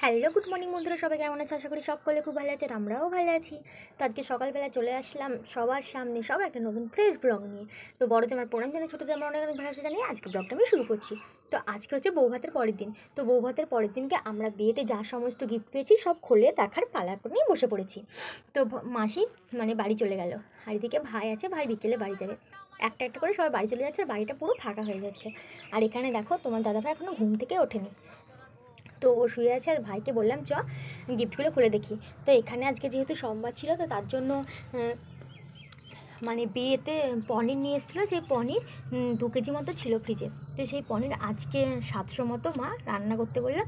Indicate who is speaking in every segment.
Speaker 1: Hello good morning বন্ধুরা, সবাই কেমন আছে? আশা করি সকলে খুব ভালো আছেন, আমরাও ভালো আছি। তো আজকে সকালবেলা চলে আসলাম সবার সামনে সব একটা নতুন ফ্রেশ ব্লগ নিয়ে। তো বড়দের আমার প্রণাম জানিয়ে, ছোটোদের আমরা অনেক অনেক ভালোবাসা জানিয়ে আজকে ব্লগটা আমি শুরু করছি। তো আজকে হচ্ছে বৌভাতের পরের দিন। তো বৌভাতের পরের দিনকে আমরা বিয়েতে যা সমস্ত গিফট পেয়েছি সব খুলে দেখার পালা নিয়ে বসে পড়েছি। তো মাসি বাড়ি চলে গেল, আর এদিকে ভাই আছে, ভাই বিকেলে বাড়ি যাবে। একটা একটা করে সবাই বাড়ি চলে যাচ্ছে, আর বাড়িটা পুরো ফাঁকা হয়ে যাচ্ছে। আর এখানে দেখো তোমার দাদাভাই এখনও ঘুম থেকে ওঠেনি, তো ও শুয়ে আছে। আর ভাইকে বললাম চ গিফটগুলো খুলে দেখি। তো এখানে আজকে যেহেতু সোমবার ছিল, তো তার জন্য বিয়েতে পনির নিয়ে এসেছিলো। সেই পনির 2 কেজি মতো ছিল ফ্রিজে। তো সেই পনির আজকে 700 মতো মা রান্না করতে বললো,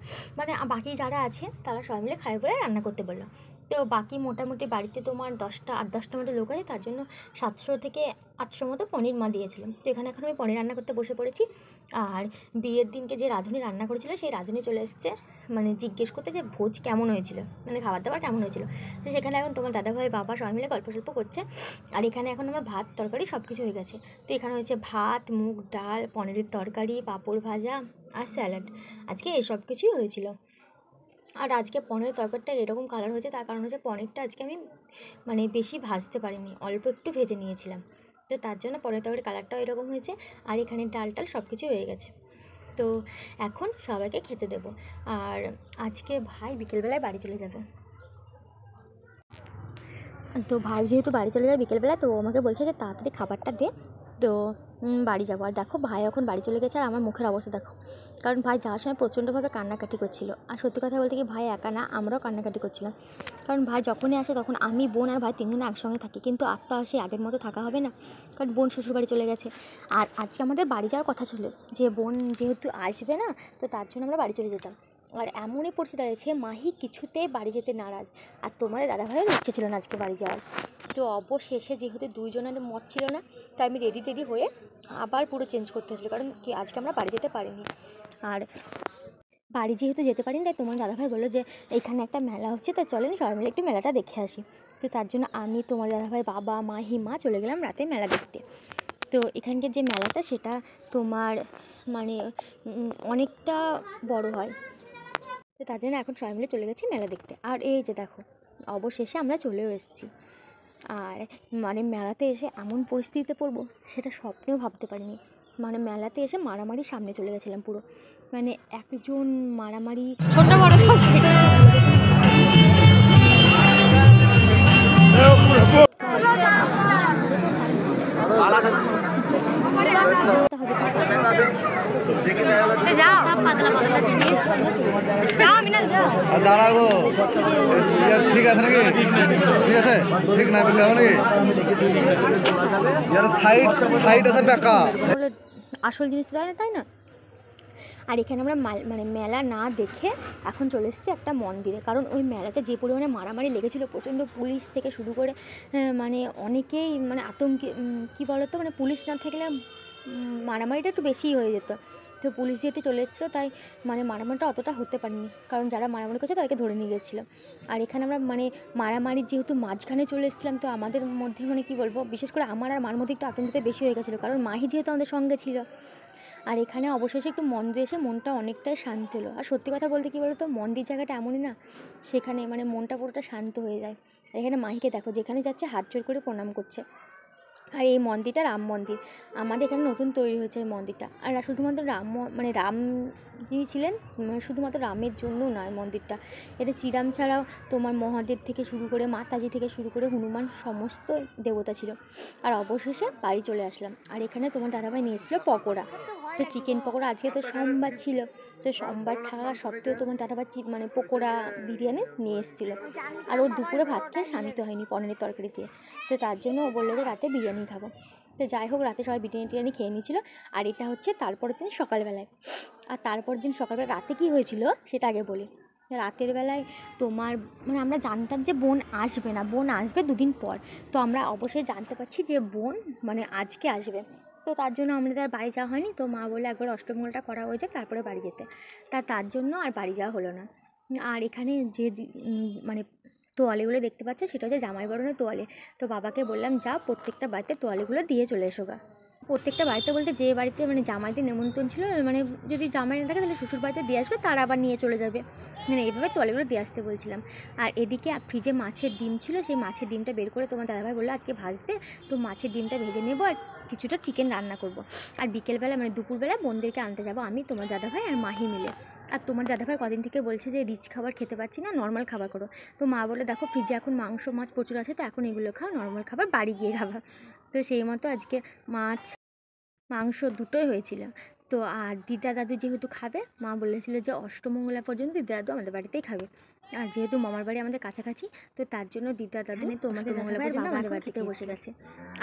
Speaker 1: বাকি যারা আছে তারা সবাই মিলে খাবে বলে রান্না করতে বললো। তো বাকি মোটামুটি বাড়িতে তোমার 8-10টা মতো লোক আছে, তার জন্য 700 থেকে 800 মতো পনির মা দিয়েছিলাম। তো এখানে এখন আমি পনির রান্না করতে বসে পড়েছি। আর বিয়ের দিনকে যে রাঁধুনি রান্না করেছিল, সেই রাঁধুনি চলে এসছে জিজ্ঞেস করতে যে ভোজ কেমন হয়েছিল, খাবার দাবার কেমন হয়েছিল। তো সেখানে এখন তোমার দাদাভাই বাবা সবাই মিলে গল্প সল্প করছে। আর এখানে এখন আমার ভাত তরকারি সব কিছু হয়ে গেছে। তো এখানে হয়েছে ভাত, মুগ ডাল, পনিরের তরকারি, পাঁপড় ভাজা আর স্যালাড। আজকে এই সব কিছুই হয়েছিল। আর আজকে পনিরের তরকারিটা এরকম কালার হয়েছে, তার কারণ হচ্ছে পনিরটা আজকে আমি বেশি ভাজতে পারিনি, অল্প একটু ভেজে নিয়েছিলাম। তো তার জন্য পনিরের তরকারির কালারটাও এরকম হয়েছে। আর এখানে ডাল টাল সব কিছু হয়ে গেছে। তো এখন সবাইকে খেতে দেব। আর আজকে ভাই বিকেলবেলায় বাড়ি চলে যাবে। তো ভাই যেহেতু বাড়ি চলে যাবে বিকেলবেলা, তো আমাকে বলছে যে তাড়াতাড়ি খাবারটা দে, তো বাড়ি যাবো। আর দেখো ভাই এখন বাড়ি চলে গেছে, আর আমার মুখের অবস্থা দেখো, কারণ ভাই যাওয়ার সময় প্রচণ্ডভাবে কান্নাকাটি করছিল। আর সত্যি কথা বলতে কি, ভাই একা না, আমরাও কান্নাকাটি করছিলাম। কারণ ভাই যখনই আসে তখন আমি, বোন আর ভাই 3জনে একসঙ্গে থাকি, কিন্তু আর তো সে আগের মতো থাকা হবে না, কারণ বোন শ্বশুরবাড়ি চলে গেছে। আর আজকে আমাদের বাড়ি যাওয়ার কথা ছিল, যে বোন যেহেতু আসবে না, তো তার জন্য আমরা বাড়ি চলে যেতাম। আর এমনই পরিস্থিতি দাঁড়িয়েছে, মাহি কিছুতেই বাড়ি যেতে নারাজ, আর তোমাদের দাদাভাইয়ের ইচ্ছে ছিল না আজকে বাড়ি যাওয়ার। তো অবশেষে যেহেতু দুইজনের মত ছিল না, তাই আমি রেডি হয়ে আবার পুরো চেঞ্জ করতে হয়েছিল, কারণ কি আজকে আমরা বাড়ি যেতে পারিনি। আর বাড়ি যেহেতু যেতে পারিনি, তাই তোমার দাদাভাই বললো যে এইখানে একটা মেলা হচ্ছে, তো চলেন সবাই মিলে একটু মেলাটা দেখে আসি। তো তার জন্য আমি, তোমার দাদাভাই বাবা, মাহি, মা চলে গেলাম রাতে মেলা দেখতে। তো এখানকার যে মেলাটা, সেটা তোমার অনেকটা বড় হয়। তো তার জন্য এখন সবাই মিলে চলে গেছি মেলা দেখতে। আর এই যে দেখো, অবশেষে আমরা চলেও এসেছি। আর মেলাতে এসে এমন পরিস্থিতিতে পড়বো, সেটা স্বপ্নেও ভাবতে পারিনি। মেলাতে এসে মারামারি সামনে চলে গেছিলাম পুরো, একজন মারামারি ছোট বড় সব
Speaker 2: দাঁড়াবো, ঠিক আছে নাকি? ঠিক আছে, ঠিক না বললে হবে নাকি? সাইড আছে বেকা,
Speaker 1: আসল জিনিসটা দেয় না, তাই না? আর এখানে আমরা মেলা না দেখে এখন চলে এসেছি একটা মন্দিরে, কারণ ওই মেলাতে যে পরিমাণে মারামারি লেগেছিলো, প্রচণ্ড পুলিশ থেকে শুরু করে অনেকেই আতঙ্কে, কী বলতো, পুলিশ না থাকলে মারামারিটা একটু বেশিই হয়ে যেত। তো পুলিশ যেহেতু চলে এসেছিলো, তাই মারামারিটা অতটা হতে পারেনি, কারণ যারা মারামারি করছে তাদেরকে ধরে নিয়ে গেছিলো। আর এখানে আমরা মারামারির যেহেতু মাঝখানে চলে এসেছিলাম, তো আমাদের মধ্যে কী বলবো, বিশেষ করে আমার আর মার মধ্যে একটু আতঙ্কটা বেশি হয়ে গেছিলো, কারণ মাহি যেহেতু আমাদের সঙ্গে ছিল। আর এখানে অবশেষে একটু মন্দিরে এসে মনটা অনেকটাই শান্ত হলো। আর সত্যি কথা বলতে কী বলতো, মন্দির জায়গাটা এমনই না, সেখানে মনটা পুরোটা শান্ত হয়ে যায়। আর এখানে মাহিকে দেখো, যেখানে যাচ্ছে হাত জোড় করে প্রণাম করছে। আর এই মন্দিরটা রাম মন্দির, আমাদের এখানে নতুন তৈরি হয়েছে এই মন্দিরটা। আর শুধুমাত্র রাম যিনি ছিলেন, শুধুমাত্র রামের জন্য নয় মন্দিরটা, এটা শ্রীরাম ছাড়াও তোমার মহাদেব থেকে শুরু করে মাতাজি থেকে শুরু করে হনুমান, সমস্ত দেবতা ছিল। আর অবশেষে বাড়ি চলে আসলাম। আর এখানে তোমার দাদাভাই নিয়ে এসেছিলো পকোড়া, তো চিকেন পকোড়া। আজকে তো সোমবার ছিল, তো সোমবার থাকা সত্ত্বেও তোমার দাদাভাই পকোড়া বিরিয়ানি নিয়ে এসেছিলো। আর ও দুপুরে ভাত খেয়ে শান্তি হয়নি পনিরের তরকারি দিয়ে, তো তার জন্য ও বললো যে রাতে বিরিয়ানি খাবো। তো যাই হোক, রাতে সবাই বিরিয়ানি খেয়ে নিয়েছিলো। আর এটা হচ্ছে তারপরের দিন সকালবেলায়। আর তারপরের দিন সকালবেলা রাতে কি হয়েছিল সেটা আগে বলি। রাতের বেলায় তোমার আমরা জানতাম যে বোন আসবে না, বোন আসবে 2 দিন পর। তো আমরা অবশ্যই জানতে পারছি যে বোন আজকে আসবে। তো তার জন্য আমাদের আর বাড়ি যাওয়া হয়নি। তো মা বলে একবার অষ্টমঙ্গলটা করা হয়ে যাক, তারপরে বাড়ি যেতে। তার জন্য আর বাড়ি যাওয়া হলো না। আর এখানে যে তোয়ালেগুলো দেখতে পাচ্ছ, সেটা হচ্ছে জামাই বরণের তোয়ালে। তো বাবাকে বললাম, যা প্রত্যেকটা বাড়িতে তোয়ালেগুলো দিয়ে চলে এসো গা। প্রত্যেকটা বাড়িতে বলতে, যে বাড়িতে জামাইদের নেমন্তন্ন ছিল, যদি জামাই না থাকে তাহলে শ্বশুর বাড়িতে দিয়ে আসবে, তারা আবার নিয়ে চলে যাবে। মানে এইভাবে তলেগুলো দিয়ে আসতে বলছিলাম। আর এদিকে ফ্রিজে মাছের ডিম ছিল, সেই মাছের ডিমটা বের করে তোমার দাদাভাই বললো আজকে ভাজতে, তো মাছের ডিমটা ভেজে নেবো আর কিছুটা চিকেন রান্না করব। আর বিকেলবেলা মানে দুপুরবেলা বোনদেরকে আনতে যাবো আমি, তোমার দাদাভাই আর মাহি মিলে। আর তোমার দাদাভাই কদিন থেকে বলছে যে রিচ খাবার খেতে পাচ্ছি না, নর্মাল খাবার করো। তো মা বলে দেখো ফ্রিজে এখন মাংস মাছ প্রচুর আছে, তো এখন এগুলো খাও, নর্মাল খাবার বাড়ি গিয়ে খাবা। তো সেই মতো আজকে মাছ মাংস দুটোই হয়েছিল। তো আর দিদা দাদু যেহেতু খাবে, মা বলেছিল যে অষ্টমঙ্গলা পর্যন্ত দিদা দাদু আমাদের বাড়িতেই খাবে। আর যেহেতু মামার বাড়ি আমাদের কাছাকাছি, তো তার জন্য দিদা দাদু তোমাদের মঙ্গলা পর্যন্ত আমাদের বাড়িতে বসে গেছে।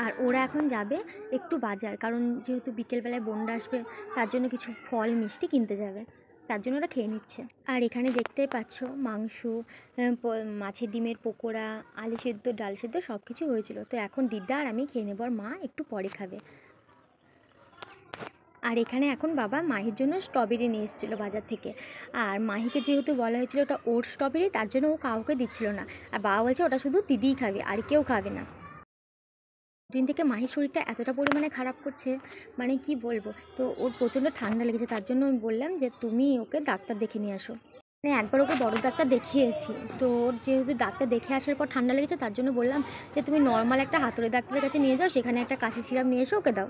Speaker 1: আর ওরা এখন যাবে একটু বাজার, কারণ যেহেতু বিকেলবেলায় বোনরা আসবে, তার জন্য কিছু ফল মিষ্টি কিনতে যাবে, তার জন্য ওরা খেয়ে নিচ্ছে। আর এখানে দেখতেই পাচ্ছ মাংস, মাছের ডিমের পকোড়া, আলু সেদ্ধ, ডাল সেদ্ধ সব কিছু হয়েছিল। তো এখন দিদা আর আমি খেয়ে নেবো, আর মা একটু পরে খাবে। আর এখানে এখন বাবা মাহির জন্য স্ট্রবেরি নিয়ে এসেছিলো বাজার থেকে। আর মাহিকে যেহেতু বলা হয়েছিল ওটা ওর স্ট্রবেরি, তার জন্য ও কাউকে দিচ্ছিল না। আর বাবা বলছে ওটা শুধু দিদিই খাবে, আর কেউ খাবে না। দিন থেকে মাহির শরীরটা এতটা পরিমাণে খারাপ করছে, মানে কি বলবো। তো ওর প্রচণ্ড ঠান্ডা লেগেছে, তার জন্য আমি বললাম যে তুমি ওকে ডাক্তার দেখে নিয়ে আসো। মানে একবার ওকে বড় ডাক্তার দেখিয়েছি, তো ওর যেহেতু ডাক্তার দেখে আসার পর ঠান্ডা লেগেছে, তার জন্য বললাম যে তুমি নর্মাল একটা হাতুড়ে ডাক্তারের কাছে নিয়ে যাও, সেখানে একটা কাশি সিরাপ নিয়ে এসে ওকে দাও।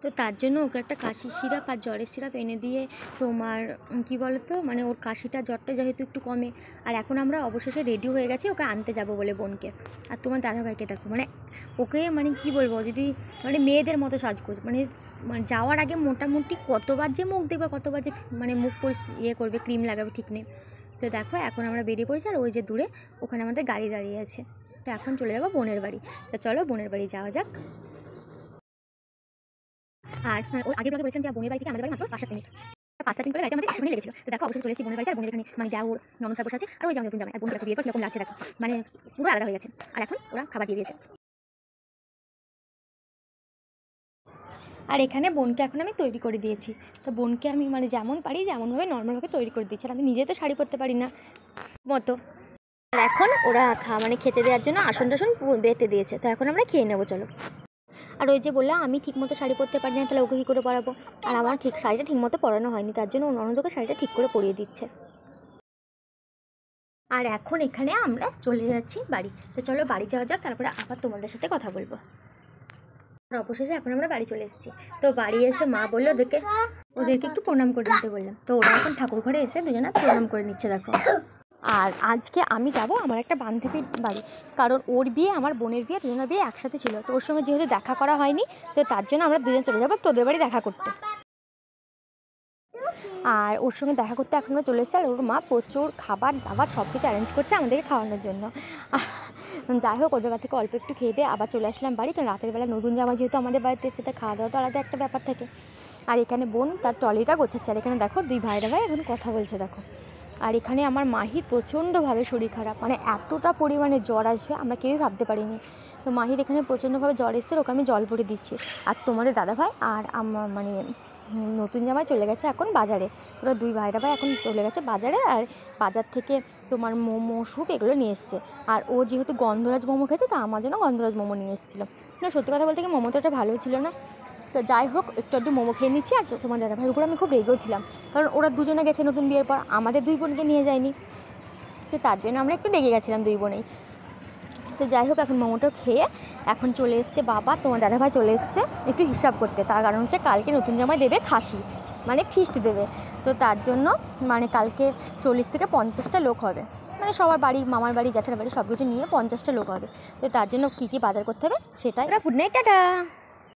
Speaker 1: তো তার জন্য ওকে একটা কাশির সিরাপ আর জ্বরের সিরাপ এনে দিয়ে তোমার কি বলতো, মানে ওর কাশিটা জ্বরটা যেহেতু একটু কমে। আর এখন আমরা অবশেষে রেডি হয়ে গেছি ওকে আনতে যাব বলে বোনকে। আর তোমার দাদাভাইকে দেখো, মানে ওকে মানে কি বলবো, যদি মানে মেয়েদের মতো সাজগোজ, মানে যাওয়ার আগে মোটামুটি কতবার যে মুখ দেখবে, কতবার যে মানে মুখ ইয়ে করবে, ক্রিম লাগাবে ঠিক নেই। তো দেখো এখন আমরা বেরিয়ে পড়েছি, আর ওই যে দূরে ওখানে আমাদের গাড়ি দাঁড়িয়ে আছে। তো এখন চলে যাবো বোনের বাড়ি। তো চলো বোনের বাড়ি যাওয়া যাক। আর ওর আগের ব্লগে বলেছিলাম যে বোনের বাড়ি থেকে আমাদের বাড়ি মাত্র 5-7 মিনিট, 5-7 মিনিট করে গাড়িটা আমাদের এখানে লেগেছিল। তো দেখো অবশ্যই চলে এসেছি বোনের বাড়িতে। আর বোনের এখানে মানে দেওর ননদ বসে আছে, আর ওই যে আমাদের নতুন জামাই। আর বোন দেখো বিয়ের পর কীরকম লাগছে দেখো, মানে পুরো আলাদা হয়ে গেছে। আর এখন ওরা খাবার দিয়ে দিয়েছে। আর এখানে বোনকে এখন আমি তৈরি করে দিয়েছি। তো বোনকে আমি মানে যেমন পারি যেমনভাবে নর্মালভাবে তৈরি করে দিয়েছি। আর আমি নিজে তো শাড়ি পরতে পারি না মতো। আর এখন ওরা মানে খেতে দেওয়ার জন্য আসন টাসন বেঁধে দিয়েছে। তো এখন আমরা খেয়ে নেবো, চলো। আর ওই যে বললাম আমি ঠিকমতো শাড়ি পরতে পারি না, তাহলে ওকে কী করে পরাবো। আর আমার শাড়িটা ঠিকমতো পরানো হয়নি, তার জন্য ননদকে শাড়িটা ঠিক করে পরিয়ে দিচ্ছে। আর এখন এখানে আমরা চলে যাচ্ছি বাড়ি। তো চলো বাড়ি যাওয়া যাক, তারপরে আবার তোমাদের সাথে কথা বলবো। আর অবশেষে এখন আমরা বাড়ি চলে এসেছি। তো বাড়ি এসে মা বললো ওদেরকে একটু প্রণাম করে দিতে বললাম। তো ওরা এখন ঠাকুর ঘরে এসে দুজনে প্রণাম করে নিচ্ছে দেখো। আর আজকে আমি যাব আমার একটা বান্ধবীর বাড়ি, কারণ ওর বিয়ে আমার বোনের বিয়ে, দুজনের বিয়ে একসাথে ছিল। তো ওর সঙ্গে যেহেতু দেখা করা হয়নি, তো তার জন্য আমরা দুজন চলে যাবো তোদের বাড়ি দেখা করতে। আর ওর সঙ্গে দেখা করতে এখন আমরা চলে এসেছি। আর ওর মা প্রচুর খাবার দাবার সব কিছু অ্যারেঞ্জ করছে আমাদেরকে খাওয়ানোর জন্য। যাই হোক ওদের বাড়ি থেকে অল্প একটু খেয়ে দিয়ে আবার চলে আসলাম বাড়ি, কারণ রাতের বেলা নতুন জামা যেহেতু আমাদের বাড়িতে, সেটা খাওয়া দাওয়া তো আলাদা একটা ব্যাপার থাকে। আর এখানে বোন তার ট্রলিটা গোছাচ্ছে। আর এখানে দেখো দুই ভাই এখন কথা বলছে দেখো। আর এখানে আমার মাহির প্রচণ্ডভাবে শরীর খারাপ, মানে এতটা পরিমাণে জ্বর আসবে আমরা কেউই ভাবতে পারিনি। তো মাহির এখানে প্রচণ্ডভাবে জ্বর এসছে, ওকে আমি জল ভরে দিচ্ছি। আর তোমাদের দাদাভাই আর আমার মানে নতুন জামাই চলে গেছে এখন বাজারে। ওরা দুই ভাই এখন চলে গেছে বাজারে। আর বাজার থেকে তোমার মোমো স্যুপ এগুলো নিয়ে এসছে। আর ও যেহেতু গন্ধরাজ মোমো খেয়েছে, তো আমার জন্য গন্ধরাজ মোমো নিয়ে এসেছিলো। না সত্যি কথা বলতে কি মোমো তো এটা ভালো ছিল না। তো যাই হোক একটু মোমো খেয়ে নিচ্ছি। আর তোমার দাদাভাইয়ের উপর আমি খুব রেগেও ছিলাম, কারণ ওরা দুজনে গেছে নতুন বিয়ের পর, আমাদের দুই বোনকে নিয়ে যায়নি। তো তার জন্য আমরা একটু রেগে গেছিলাম দুই বোনেই। তো যাই হোক এখন মোমোটা খেয়ে এখন চলে এসছে বাবা, তোমার দাদাভাই চলে এসছে একটু হিসাব করতে। তার কারণ হচ্ছে কালকে নতুন জামাই দেবে খাসি, মানে ফিস্ট দেবে। তো তার জন্য মানে কালকে 40 থেকে 50টা লোক হবে, মানে সবার বাড়ি, মামার বাড়ি, জ্যাঠার বাড়ি সব কিছু নিয়ে 50টা লোক হবে। তো তার জন্য কী কী বাজার করতে হবে সেটাই। Good night, tata.